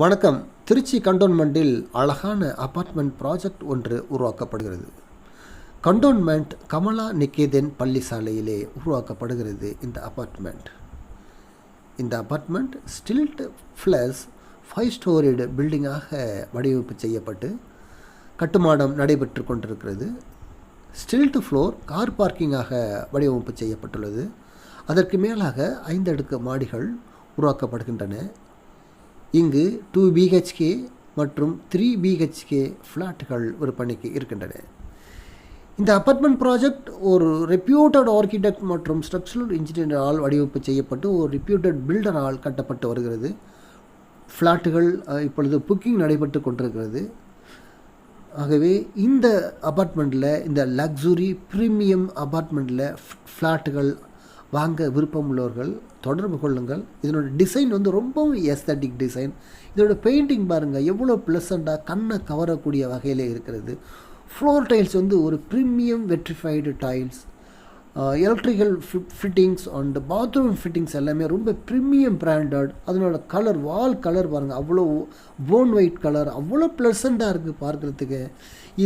வணக்கம். திருச்சி கண்டோன்மெண்ட்டில் அழகான apartment project ஒன்று உருவாக்கப்படுகிறது. கண்டோன்மெண்ட் கமலா நிகேதன் பள்ளி சாலையிலே உருவாக்கப்படுகிறது இந்த அபார்ட்மெண்ட். இந்த அபார்ட்மெண்ட் ஸ்டில்ட் ப்ளஸ் 5 ஸ்டோரிடு பில்டிங்காக வடிவமைப்பு செய்யப்பட்டு கட்டுமானம் நடைபெற்று கொண்டிருக்கிறது. ஸ்டில்ட் ஃப்ளோர் கார் பார்க்கிங்காக வடிவமைப்பு செய்யப்பட்டுள்ளது. அதற்கு மேலாக 5 அடுக்கு மாடிகள் உருவாக்கப்படுகின்றன. இங்கு 2 BHK மற்றும் 3 BHK ஃப்ளாட்டுகள் விற்பனைக்கு இருக்கின்றன. இந்த அபார்ட்மெண்ட் ப்ராஜெக்ட் ஒரு ரெப்யூட்டட் ஆர்கிடெக்ட் மற்றும் ஸ்ட்ரக்சரல் இன்ஜினியரால் வடிவமைப்பு செய்யப்பட்டு ஒரு ரெப்யூட்டட் பில்டரால் கட்டப்பட்டு வருகிறது. ஃப்ளாட்டுகள் இப்பொழுது புக்கிங் நடைபெற்று கொண்டிருக்கிறது. ஆகவே இந்த அபார்ட்மெண்ட்டில், இந்த லக்ஸுரி ப்ரீமியம் அபார்ட்மெண்ட்டில் ஃப்ளாட்டுகள் வாங்க விருப்பம் உள்ளவர்கள் தொடர்பு கொள்ளுங்கள். இதனோட டிசைன் ரொம்பவும் எஸ்தட்டிக் டிசைன். இதோட பெயிண்டிங் பாருங்கள் எவ்வளோ ப்ளசண்ட்டாக கண்ணை கவரக்கூடிய வகையில் இருக்கிறது. ஃப்ளோர் டைல்ஸ் ஒரு premium vitrified tiles. Electrical fittings and bathroom fittings எல்லாமே ரொம்ப ப்ரீமியம் பிராண்டட். அதனோட கலர், வால் கலர் பாருங்கள், அவ்வளோ போன் ஒயிட் கலர், அவ்வளோ ப்ளசண்ட்டாக இருக்குது பார்க்குறதுக்கு.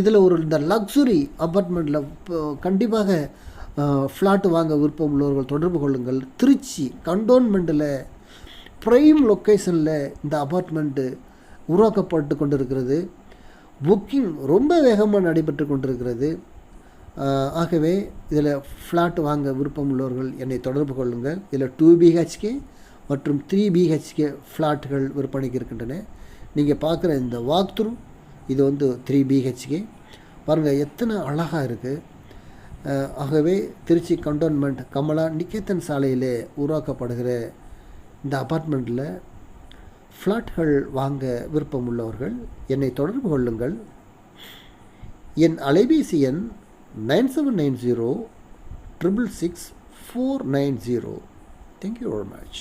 இதில் இந்த லக்ஸுரி அப்பார்ட்மெண்ட்டில் கண்டிப்பாக ஃப்ளாட்டு வாங்க விருப்பம் உள்ளவர்கள் தொடர்பு கொள்ளுங்கள். திருச்சி கண்டோன்மெண்ட்டில் ப்ரைம் லொக்கேஷனில் இந்த அபார்ட்மெண்ட்டு உருவாக்கப்பட்டு கொண்டிருக்கிறது. புக்கிங் ரொம்ப வேகமாக நடைபெற்று கொண்டிருக்கிறது. ஆகவே இதில் ஃப்ளாட் வாங்க விருப்பம் உள்ளவர்கள் என்னை தொடர்பு கொள்ளுங்கள். இதில் 2 BHK மற்றும் 3 BHK ஃப்ளாட்டுகள் விற்பனைக்கு இருக்கின்றன. நீங்கள் பார்க்குற இந்த வாக் த்ரூ இது 3 BHK பாருங்கள், எத்தனை அழகாக இருக்குது. ஆகவே திருச்சி கண்டோன்மெண்ட் கமலா நிகேதன் சாலையிலே உருவாக்கப்படுகிற இந்த அபார்ட்மெண்ட்டில் ஃப்ளாட்கள் வாங்க விருப்பம் உள்ளவர்கள் என்னை தொடர்பு கொள்ளுங்கள். என் அலைபேசி எண் 9790 666 490. Thank you very much.